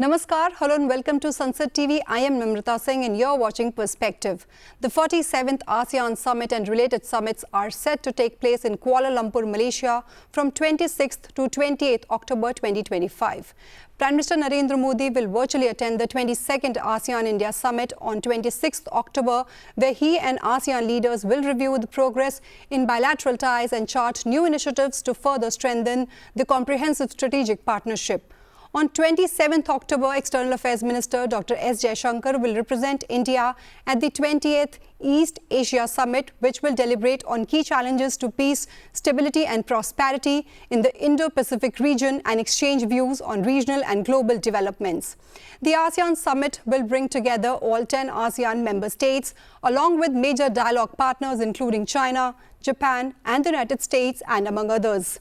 Namaskar, hello and welcome to Sunset TV. I am Namrata Singh and you're watching Perspective. The 47th ASEAN Summit and related summits are set to take place in Kuala Lumpur, Malaysia from 26th to 28th October 2025. Prime Minister Narendra Modi will virtually attend the 22nd ASEAN-India Summit on 26th October, where he and ASEAN leaders will review the progress in bilateral ties and chart new initiatives to further strengthen the comprehensive strategic partnership. On 27th October, External Affairs Minister Dr. S. Jaishankar will represent India at the 20th East Asia Summit, which will deliberate on key challenges to peace, stability and prosperity in the Indo-Pacific region and exchange views on regional and global developments. The ASEAN Summit will bring together all 10 ASEAN member states, along with major dialogue partners including China, Japan and the United States, and among others,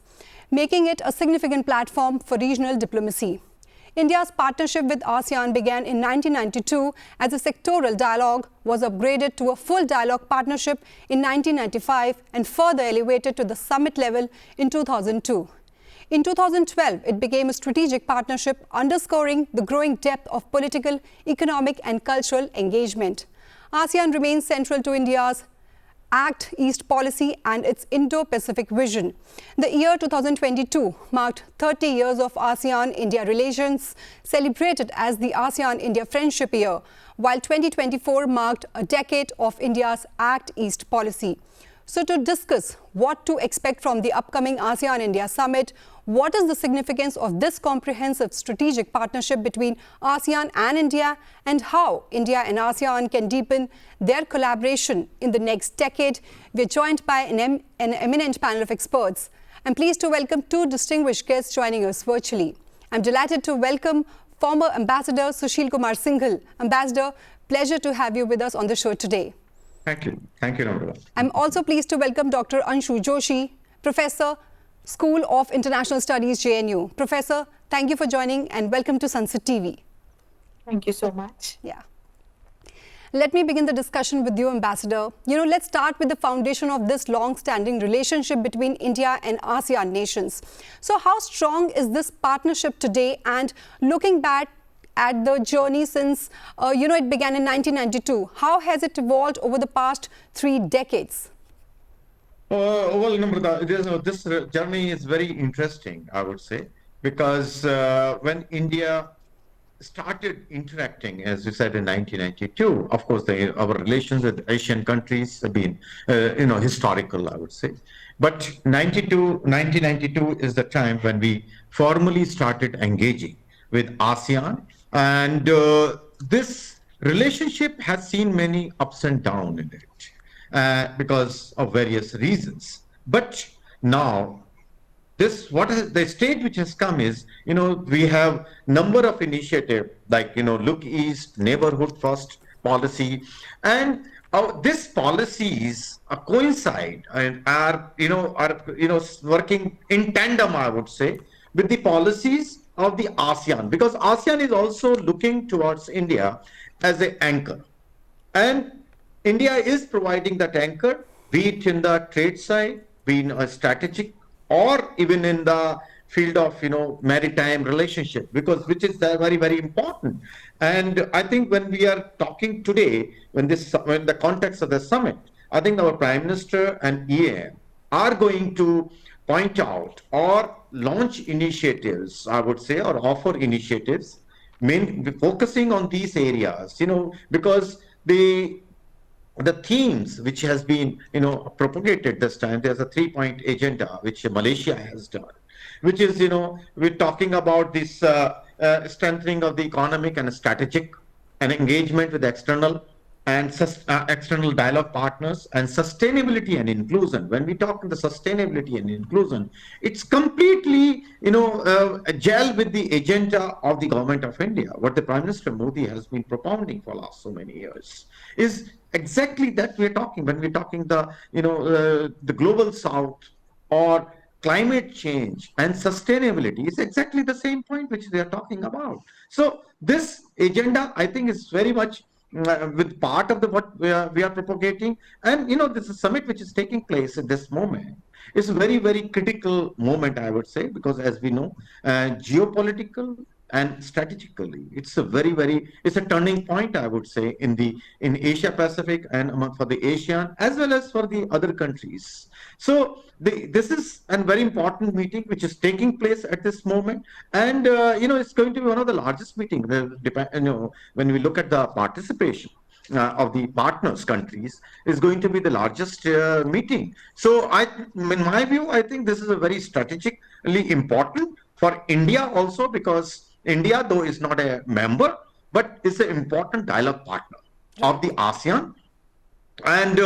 making it a significant platform for regional diplomacy. India's partnership with ASEAN began in 1992 as a sectoral dialogue, was upgraded to a full dialogue partnership in 1995 and further elevated to the summit level in 2002. In 2012, it became a strategic partnership, underscoring the growing depth of political, economic and cultural engagement. ASEAN remains central to India's Act East policy and its Indo-Pacific vision. The year 2022 marked 30 years of ASEAN-India relations, celebrated as the ASEAN-India Friendship Year, while 2024 marked a decade of India's Act East policy. So to discuss what to expect from the upcoming ASEAN-India Summit, what is the significance of this comprehensive strategic partnership between ASEAN and India, and how India and ASEAN can deepen their collaboration in the next decade, we are joined by an eminent panel of experts. I'm pleased to welcome two distinguished guests joining us virtually. I'm delighted to welcome former Ambassador Sushil Kumar Singhal. Ambassador, pleasure to have you with us on the show today. Thank you. Thank you, Namrata. I'm also pleased to welcome Dr. Anshu Joshi, Professor, School of International Studies, JNU. Professor, thank you for joining and welcome to Sunset TV. Thank you so much. Yeah. Let me begin the discussion with you, Ambassador. Let's start with the foundation of this long-standing relationship between India and ASEAN nations. So how strong is this partnership today? And looking back at the journey since, it began in 1992, how has it evolved over the past 3 decades? Well, Namrata, this journey is very interesting, I would say, because when India started interacting, as you said, in 1992, of course, our relations with Asian countries have been, historical, I would say. But 1992 is the time when we formally started engaging with ASEAN. And this relationship has seen many ups and downs in it because of various reasons. But now, the state which has come is, we have number of initiatives like, Look East, Neighborhood First policy, and these policies coincide and are working in tandem, I would say, with the policies of the ASEAN, because ASEAN is also looking towards India as an anchor. And India is providing that anchor, be it in the trade side, be in a strategic, or even in the field of, maritime relationship, which is very, very important. And I think when we are talking today, when the context of the summit, I think our Prime Minister and EAM are going to point out or launch initiatives, I would say, or offer initiatives, focusing on these areas, because the themes which has been, propagated this time, there's a 3-point agenda which Malaysia has done, which is, we're talking about this strengthening of the economic and strategic and engagement with external dialogue partners, and sustainability and inclusion. When we talk about the sustainability and inclusion, it's completely, gel with the agenda of the government of India. What the Prime Minister Modi has been propounding for last so many years is exactly that we're talking. When we're talking the global south or climate change and sustainability, is exactly the same point which they are talking about. So this agenda, I think, is very much with part of what we are propagating. And this is summit which is taking place at this moment. It's a very, very critical moment, I would say, because as we know, geopolitical and strategically it's a it's a turning point, I would say, in Asia Pacific and for the ASEAN as well as for the other countries. So this is a very important meeting which is taking place at this moment, and it's going to be one of the largest meetings. When we look at the participation of the partners countries, is going to be the largest meeting. So in my view, I think this is a very strategically important for India also, because India, though is not a member, but is an important dialogue partner of the ASEAN. And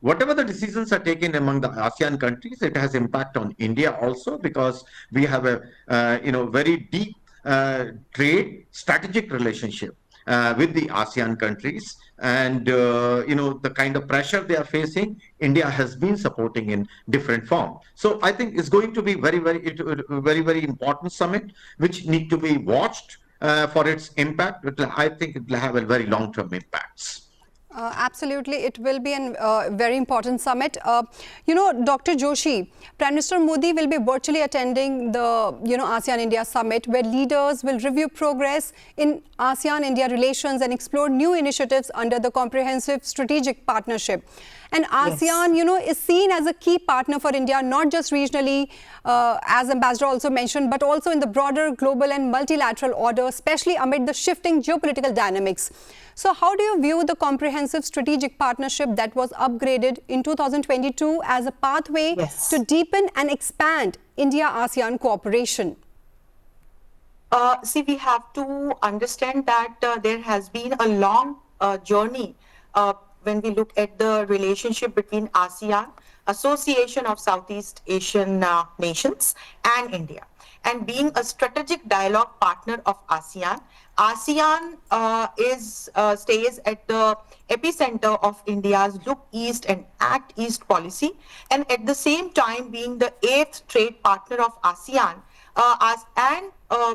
whatever the decisions are taken among the ASEAN countries, it has impact on India also, because we have a very deep trade strategic relationship with the ASEAN countries, and the kind of pressure they are facing, India has been supporting in different form. So I think it's going to be very important summit, which need to be watched for its impact. I think it will have a very long-term impacts. Absolutely, it will be a very important summit. Dr. Joshi, Prime Minister Modi will be virtually attending the ASEAN-India summit, where leaders will review progress in ASEAN-India relations and explore new initiatives under the comprehensive strategic partnership. And ASEAN, is seen as a key partner for India, not just regionally, as Ambassador also mentioned, but also in the broader global and multilateral order, especially amid the shifting geopolitical dynamics. So how do you view the comprehensive strategic partnership that was upgraded in 2022 as a pathway to deepen and expand India-ASEAN cooperation? See, we have to understand that there has been a long journey when we look at the relationship between ASEAN, Association of Southeast Asian Nations, and India. And being a strategic dialogue partner of ASEAN, ASEAN stays at the epicenter of India's Look East and Act East policy, and at the same time being the 8th trade partner of ASEAN,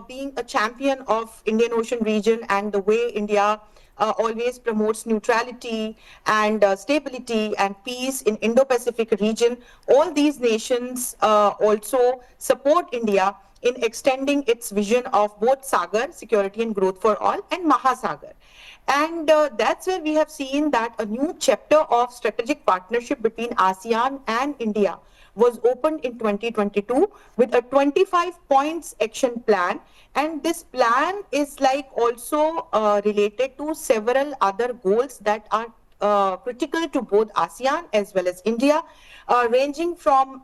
being a champion of Indian Ocean region and the way India always promotes neutrality and stability and peace in Indo-Pacific region. All these nations also support India in extending its vision of both Sagar, security and growth for all, and Mahasagar. And that's where we have seen that a new chapter of strategic partnership between ASEAN and India was opened in 2022 with a 25 points action plan. And this plan is also related to several other goals that are critical to both ASEAN as well as India, ranging from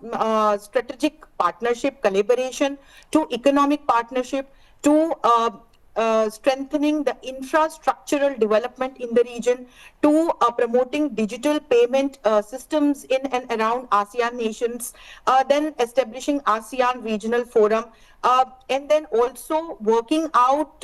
strategic partnership collaboration to economic partnership to strengthening the infrastructural development in the region, to promoting digital payment systems in and around ASEAN nations, then establishing ASEAN Regional Forum, and then also working out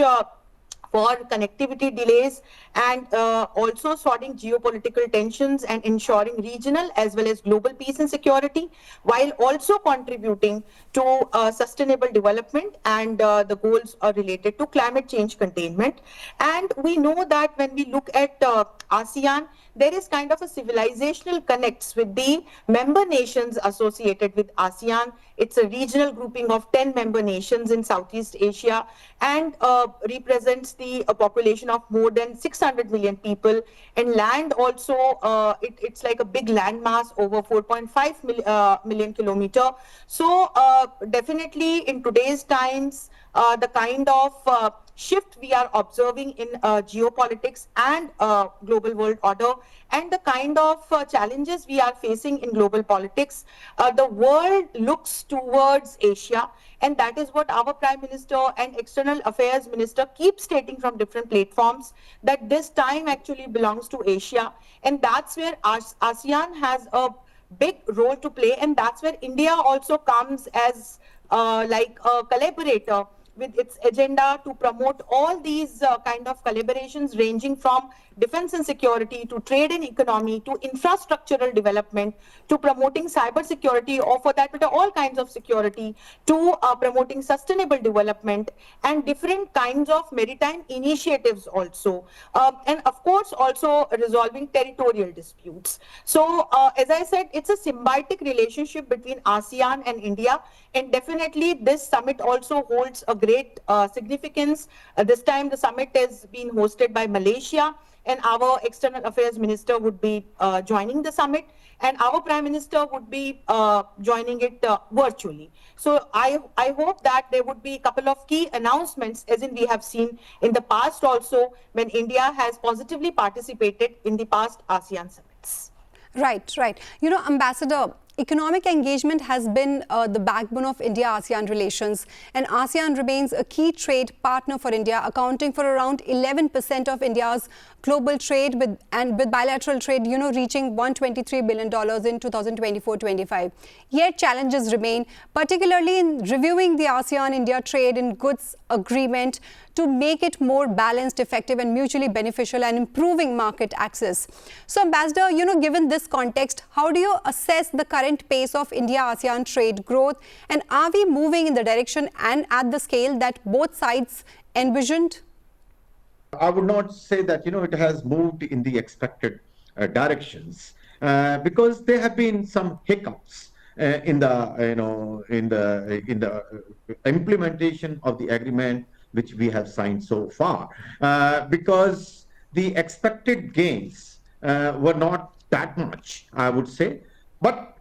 for connectivity delays, and also sorting geopolitical tensions and ensuring regional as well as global peace and security, while also contributing to sustainable development, and the goals are related to climate change containment. And we know that when we look at ASEAN, there is kind of a civilizational connects with the member nations associated with ASEAN. It's a regional grouping of 10 member nations in Southeast Asia, and represents the population of more than 600 million people. And land also, it's like a big land mass, over 4.5 million kilometer. So definitely in today's times, the kind of shift we are observing in geopolitics and global world order, and the kind of challenges we are facing in global politics, the world looks towards Asia, and that is what our Prime Minister and External Affairs Minister keep stating from different platforms, that this time actually belongs to Asia, and that's where ASEAN has a big role to play, and that's where India also comes as like a collaborator with its agenda to promote all these kind of collaborations, ranging from defense and security to trade and economy to infrastructural development to promoting cyber security, or for that matter all kinds of security, to promoting sustainable development and different kinds of maritime initiatives also, and of course also resolving territorial disputes. So as I said, it's a symbiotic relationship between ASEAN and India, and definitely this summit also holds a great significance. This time the summit is being hosted by Malaysia, and our External Affairs Minister would be joining the summit, and our Prime Minister would be joining it virtually. So I hope that there would be a couple of key announcements, as in we have seen in the past also, when India has positively participated in the past ASEAN summits. Right, right. You know, Ambassador, economic engagement has been the backbone of India-ASEAN relations, and ASEAN remains a key trade partner for India, accounting for around 11% of India's global trade, with bilateral trade, you know, reaching $123 billion in 2024-25. Yet challenges remain, particularly in reviewing the ASEAN-India trade in goods agreement to make it more balanced, effective and mutually beneficial, and improving market access. So, Ambassador, you know, given this context, how do you assess the current pace of India-ASEAN trade growth, and are we moving in the direction and at the scale that both sides envisioned? I would not say that, you know, it has moved in the expected directions, because there have been some hiccups in the, you know, in the implementation of the agreement which we have signed so far, because the expected gains were not that much, I would say, but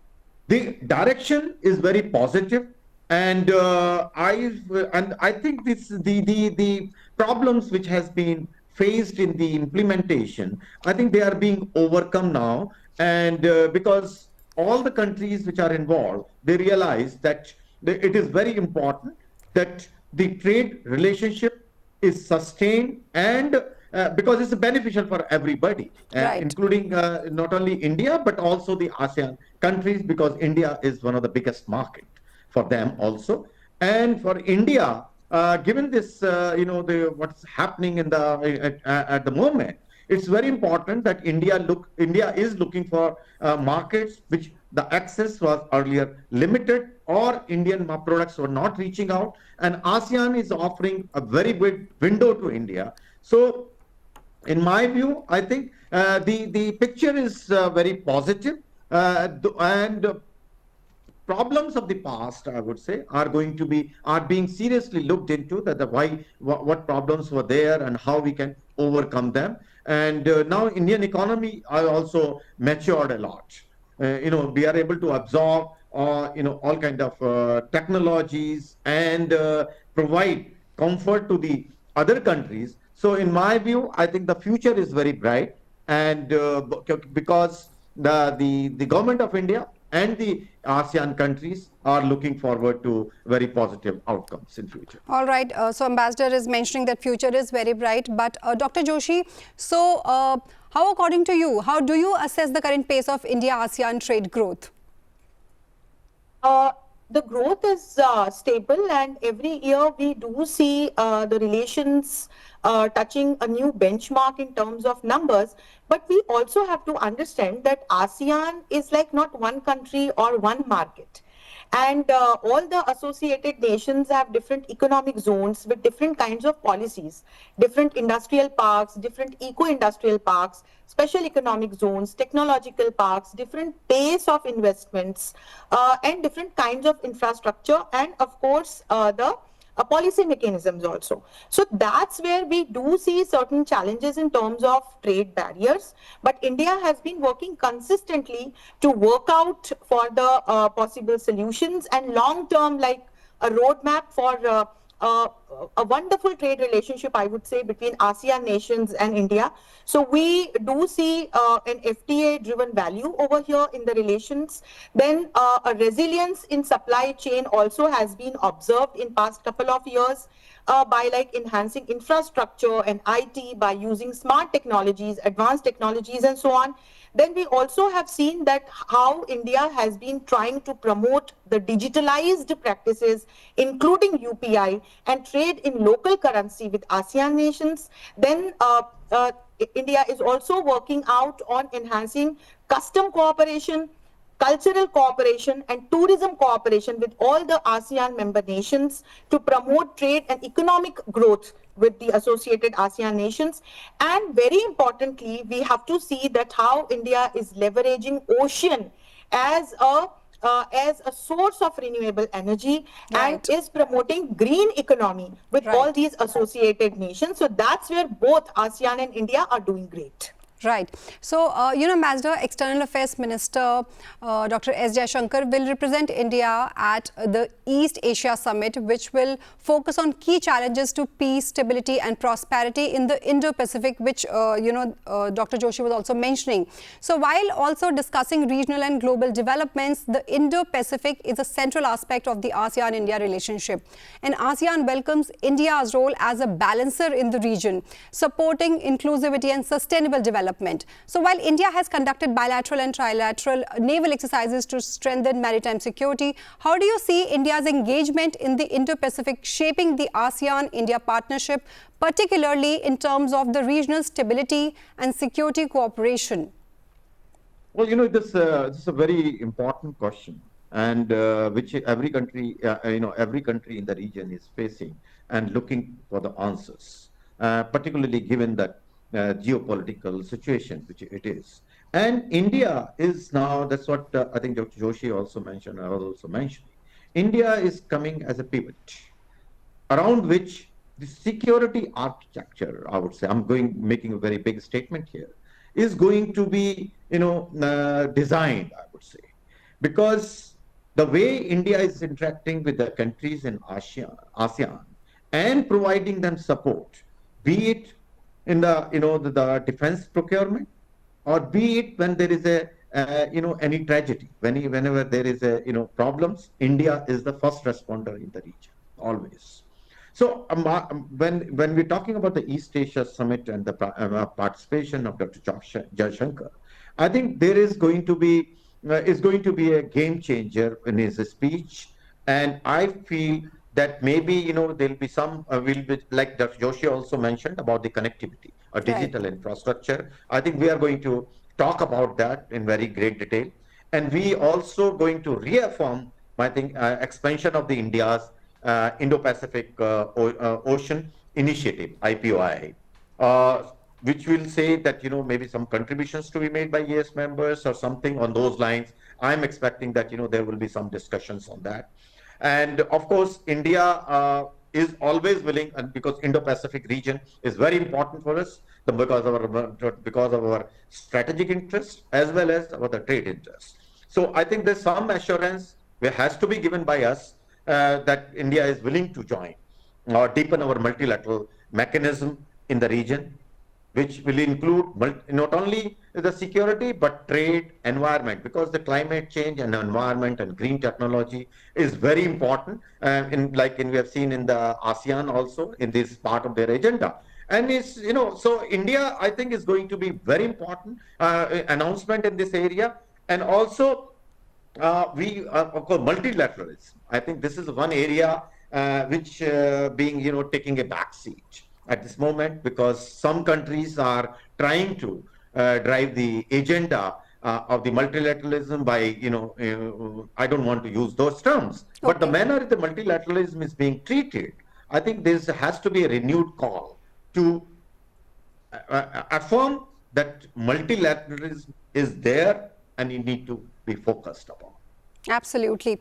the direction is very positive. And I think this the problems which has been faced in the implementation, I think they are being overcome now, and because all the countries which are involved, they realize that it is very important that the trade relationship is sustained, and because it's beneficial for everybody, Right. including not only India but also the ASEAN countries, because India is one of the biggest market for them also. And for India, given this, you know, what's happening in the at the moment, it's very important that India is looking for markets which the access was earlier limited, or Indian products were not reaching out, and ASEAN is offering a very big window to India. So, in my view, I think the picture is very positive, and problems of the past, I would say, are being seriously looked into, that what problems were there and how we can overcome them. And now Indian economy are also matured a lot. You know, we are able to absorb you know, all kind of technologies, and provide comfort to the other countries. So in my view, I think the future is very bright, and because the government of India and the ASEAN countries are looking forward to very positive outcomes in future. All right. So, Ambassador is mentioning that future is very bright. But Dr. Joshi, so how, according to you, how do you assess the current pace of India-ASEAN trade growth? The growth is stable, and every year we do see the relations touching a new benchmark in terms of numbers. But we also have to understand that ASEAN is like not one country or one market. And all the associated nations have different economic zones with different kinds of policies, different industrial parks, different eco-industrial parks, special economic zones, technological parks, different pace of investments, and different kinds of infrastructure, and of course the policy mechanisms also. So that's where we do see certain challenges in terms of trade barriers. But India has been working consistently to work out for the possible solutions, and long-term, like a roadmap for a wonderful trade relationship, I would say, between ASEAN nations and India. So we do see an FTA-driven value over here in the relations. Then a resilience in supply chain also has been observed in past couple of years by like enhancing infrastructure and IT, by using smart technologies, advanced technologies, and so on. Then we also have seen that how India has been trying to promote the digitalized practices, including UPI, and trade in local currency with ASEAN nations. Then India is also working out on enhancing custom cooperation, cultural cooperation, and tourism cooperation with all the ASEAN member nations to promote trade and economic growth with the associated ASEAN nations. And very importantly, we have to see that how India is leveraging ocean as a as a source of renewable energy and Right. is promoting green economy with all Right. these associated nations. So that's where both ASEAN and India are doing great. Right. So, Mazda External Affairs Minister Dr. S. Jaishankar will represent India at the East Asia Summit, which will focus on key challenges to peace, stability and prosperity in the Indo-Pacific, which, Dr. Joshi was also mentioning. So, while also discussing regional and global developments, the Indo-Pacific is a central aspect of the ASEAN-India relationship. And ASEAN welcomes India's role as a balancer in the region, supporting inclusivity and sustainable development. So while India has conducted bilateral and trilateral naval exercises to strengthen maritime security, how do you see India's engagement in the Indo-Pacific shaping the ASEAN-India partnership, particularly in terms of the regional stability and security cooperation? Well, this is a very important question, and which every country in the region is facing and looking for the answers, particularly given that geopolitical situation which it is. And India is now, that's what I think Dr. Joshi also mentioned, I was also mentioning. India is coming as a pivot around which the security architecture, I would say, making a very big statement here, is going to be, designed, I would say, because the way India is interacting with the countries in ASEAN and providing them support, be it in the defense procurement, or be it when there is a any tragedy, whenever there is a problems, India is the first responder in the region always. So when we're talking about the East Asia Summit and the participation of Dr. Jaishankar, I think there is going to be a game changer in his speech, and I feel that maybe there'll be some will be, like Dr. Joshi also mentioned about the connectivity or Right. digital infrastructure. I think we are going to talk about that in very great detail, and we also going to reaffirm, I think, expansion of the India's Indo-Pacific Ocean Initiative, IPOI, which will say that maybe some contributions to be made by ES members or something on those lines. I'm expecting that there will be some discussions on that, and of course, India is always willing, and because Indo-Pacific region is very important for us, because of our strategic interests as well as our the trade interests. So I think there's some assurance which has to be given by us that India is willing to join or deepen our multilateral mechanism in the region, which will include not only the security but trade, environment, because the climate change and environment and green technology is very important. We have seen in the ASEAN also in this part of their agenda. And so India, I think, is going to be very important announcement in this area, and also of course, multilateralism. I think this is one area which being taking a back seat at this moment, because some countries are trying to drive the agenda of the multilateralism by I don't want to use those terms, but the Okay. manner the multilateralism is being treated, I think there has to be a renewed call to affirm that multilateralism is there and you need to be focused upon. Absolutely.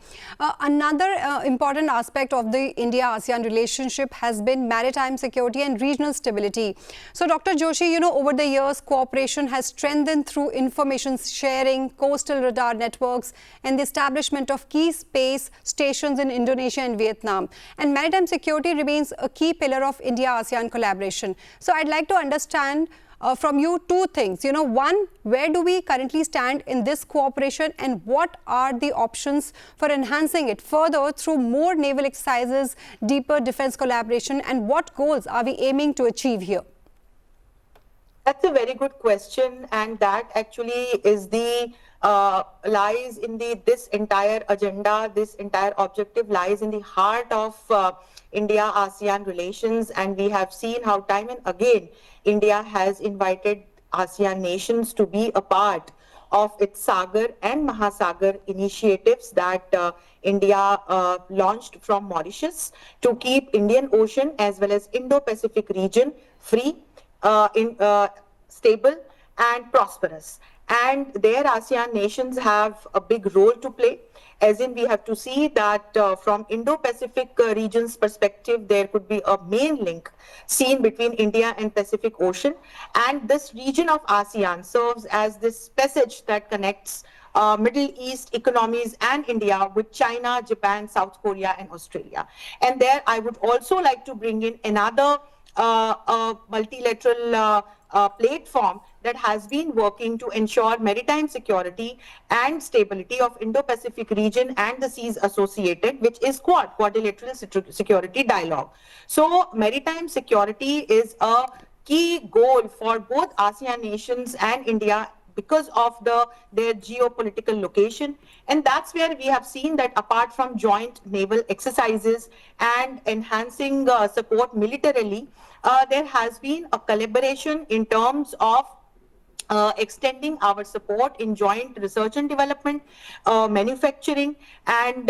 Another important aspect of the India-ASEAN relationship has been maritime security and regional stability. So, Dr. Joshi, over the years, cooperation has strengthened through information sharing, coastal radar networks, and the establishment of key space stations in Indonesia and Vietnam. And maritime security remains a key pillar of India-ASEAN collaboration. So, I'd like to understand from you two things. One, where do we currently stand in this cooperation, and what are the options for enhancing it further through more naval exercises, deeper defense collaboration, and what goals are we aiming to achieve here? That's a very good question, and that actually is the lies in this entire agenda. This entire objective lies in the heart of India-ASEAN relations, and we have seen how time and again India has invited ASEAN nations to be a part of its Sagar and Mahasagar initiatives that India launched from Mauritius to keep Indian Ocean as well as Indo-Pacific region free, stable and prosperous. And their ASEAN nations have a big role to play. as in we have to see that from Indo-Pacific region's perspective, there could be a main link seen between India and Pacific Ocean, and this region of ASEAN serves as this passage that connects Middle East economies and India with China, Japan, South Korea, and Australia. And there I would also like to bring in another multilateral platform that has been working to ensure maritime security and stability of Indo-Pacific region and the seas associated, which is Quad, Quadrilateral Security Dialogue. So maritime security is a key goal for both ASEAN nations and India because of their geopolitical location. And that's where we have seen that apart from joint naval exercises and enhancing support militarily, there has been a collaboration in terms of extending our support in joint research and development, manufacturing, and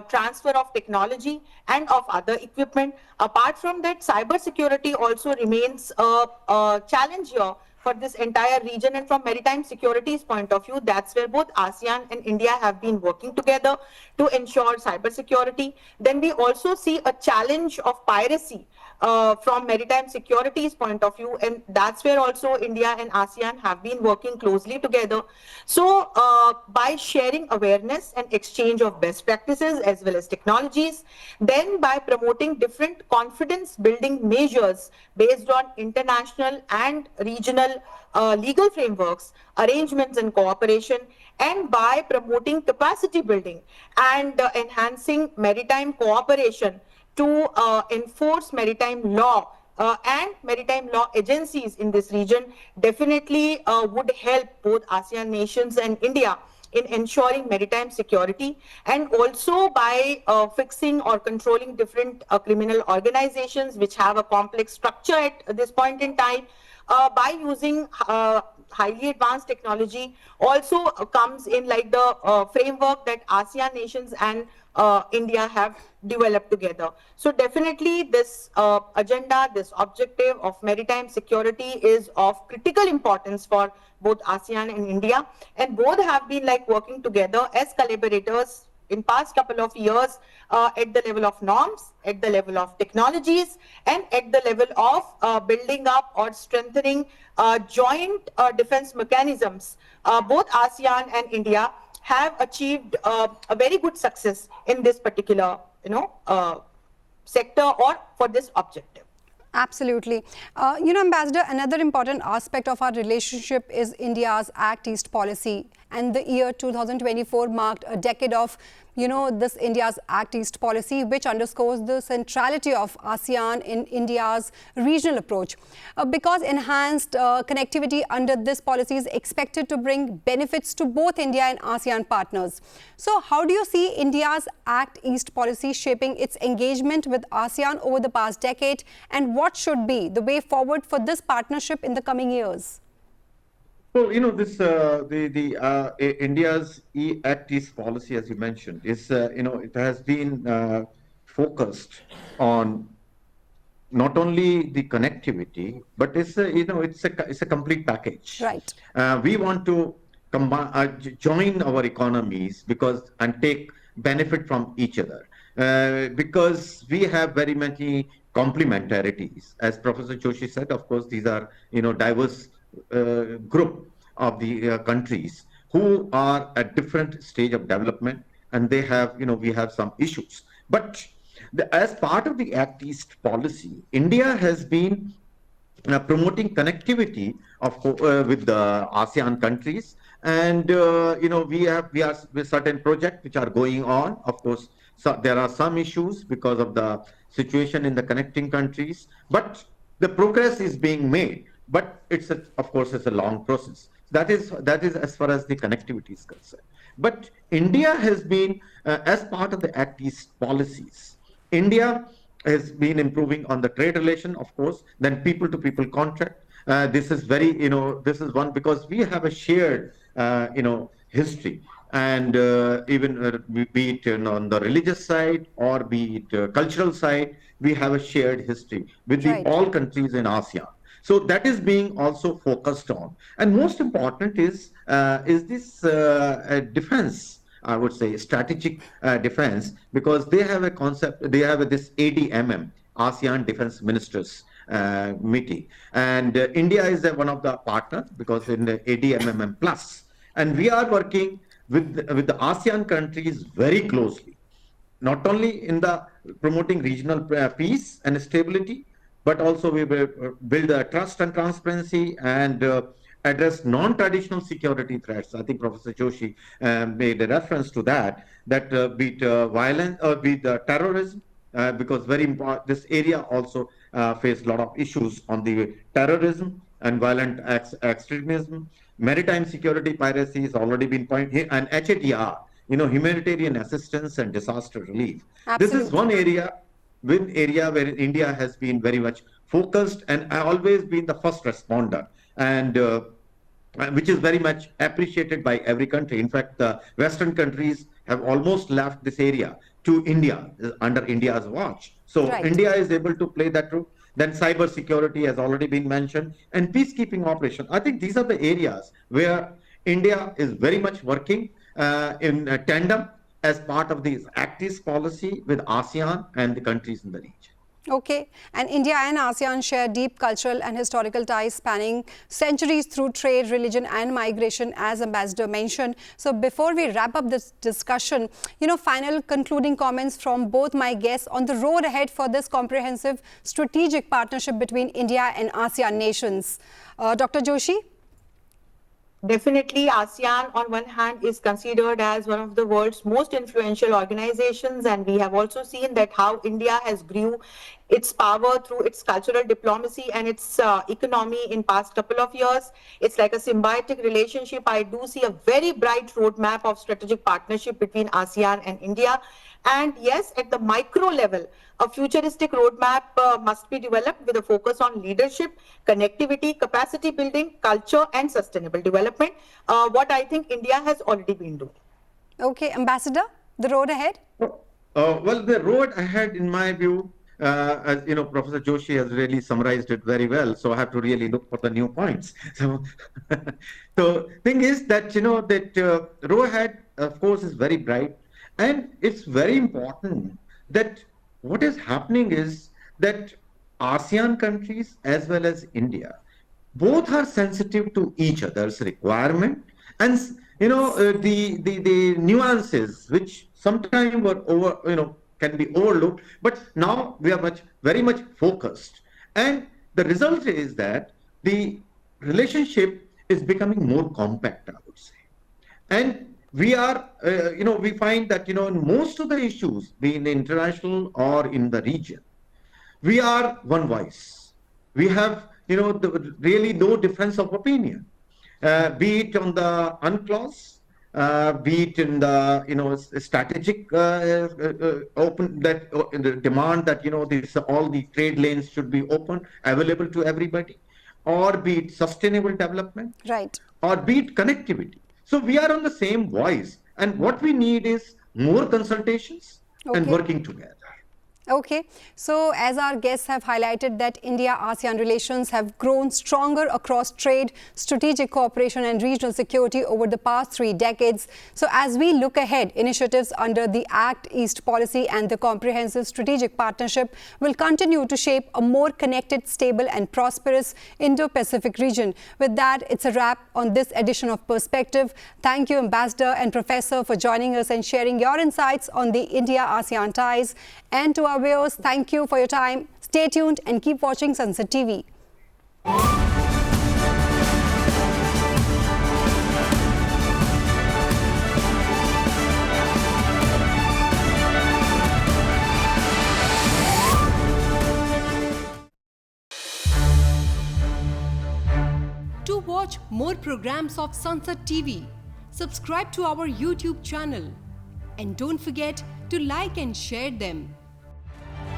transfer of technology and of other equipment. Apart from that, cybersecurity also remains a challenge here for this entire region, and from maritime security's point of view, that's where both ASEAN and India have been working together to ensure cybersecurity. Then we also see a challenge of piracy from maritime security's point of view, and that's where also India and ASEAN have been working closely together. So by sharing awareness and exchange of best practices as well as technologies, then by promoting different confidence building measures based on international and regional legal frameworks, arrangements and cooperation, and by promoting capacity building and enhancing maritime cooperation to enforce maritime law and maritime law agencies in this region definitely would help both ASEAN nations and India in ensuring maritime security, and also by fixing or controlling different criminal organizations which have a complex structure at this point in time. By using highly advanced technology also comes in like the framework that ASEAN nations and India have developed together. So definitely this agenda, this objective of maritime security is of critical importance for both ASEAN and India, and both have been like working together as collaborators in past couple of years at the level of norms, at the level of technologies, and at the level of building up or strengthening joint defense mechanisms. Both ASEAN and India have achieved a very good success in this particular, sector or for this objective. Absolutely. Ambassador, another important aspect of our relationship is India's Act East policy. And the year 2024 marked a decade of, this India's Act East policy, which underscores the centrality of ASEAN in India's regional approach. Because enhanced connectivity under this policy is expected to bring benefits to both India and ASEAN partners. So how do you see India's Act East policy shaping its engagement with ASEAN over the past decade? And what should be the way forward for this partnership in the coming years? Well, this India's Act East policy, as you mentioned, is it has been focused on not only the connectivity, but it's a complete package. Right. We want to join our economies and take benefit from each other because we have very many complementarities. As Professor Joshi said, of course, these are diverse group of the countries who are at different stage of development, and they have we have some issues. But as part of the Act East policy, India has been promoting connectivity with the ASEAN countries, and we are with certain projects which are going on. Of course, so there are some issues because of the situation in the connecting countries, but the progress is being made. But of course, it's a long process. That is as far as the connectivity is concerned. But India has been, as part of the Act East policies, India has been improving on the trade relation, of course, then people-to-people contract. This is this is one because we have a shared, history, and even be it on the religious side or be it cultural side, we have a shared history with all countries in ASEAN. So that is being also focused on, and most important is this defense I would say, strategic defense, because they have a concept, they have this ADMM, ASEAN Defense Ministers meeting. And India is one of the partners because in the ADMM Plus. And we are working with the ASEAN countries very closely, not only in the promoting regional peace and stability, but also we will build trust and transparency and address non-traditional security threats. I think Professor Joshi made a reference to that, be it violence or be it terrorism, because very important, this area also faced a lot of issues on the terrorism and violent extremism. Maritime security piracy has already been pointed, and HATR, humanitarian assistance and disaster relief. This is one area where India has been very much focused and always been the first responder, and which is very much appreciated by every country. In fact, the Western countries have almost left this area to India under India's watch. So Right. India is able to play that role. Then cyber security has already been mentioned, and peacekeeping operation. I think these are the areas where India is very much working in tandem as part of the Act East policy with ASEAN and the countries in the region. Okay, and India and ASEAN share deep cultural and historical ties spanning centuries through trade, religion and migration, as Ambassador mentioned. So before we wrap up this discussion, final concluding comments from both my guests on the road ahead for this comprehensive strategic partnership between India and ASEAN nations. Dr. Joshi? Definitely, ASEAN on one hand is considered as one of the world's most influential organizations, and we have also seen that how India has grew its power through its cultural diplomacy and its economy in past couple of years. It's like a symbiotic relationship. I do see a very bright roadmap of strategic partnership between ASEAN and India. And yes, at the micro level, a futuristic roadmap must be developed with a focus on leadership, connectivity, capacity building, culture, and sustainable development, what I think India has already been doing. Okay, Ambassador, the road ahead? Well, the road ahead, in my view, as Professor Joshi has really summarized it very well. So I have to really look for the new points. So, thing is that that road ahead, of course, is very bright, and it's very important that what is happening is that ASEAN countries as well as India, both are sensitive to each other's requirement, and the nuances which sometimes were can be overlooked, but now we are very much focused, and the result is that the relationship is becoming more compact, I would say. And we are, we find that, in most of the issues, be in the international or in the region, we are one voice. We have, really no difference of opinion, be it on the UNCLOS, be it in the, strategic open the demand that, all the trade lanes should be open, available to everybody, or be it sustainable development, Right. or be it connectivity. So we are on the same voice, and what we need is more consultations and Okay. working together. Okay, so as our guests have highlighted that India-ASEAN relations have grown stronger across trade, strategic cooperation and regional security over the past 3 decades. So as we look ahead, initiatives under the Act East policy and the comprehensive strategic partnership will continue to shape a more connected, stable and prosperous Indo-Pacific region. With that, it's a wrap on this edition of Perspective. Thank you, Ambassador and Professor, for joining us and sharing your insights on the India-ASEAN ties. And to our viewers, thank you for your time. Stay tuned and keep watching Sunset TV. To watch more programs of Sunset TV, subscribe to our YouTube channel and don't forget to like and share them.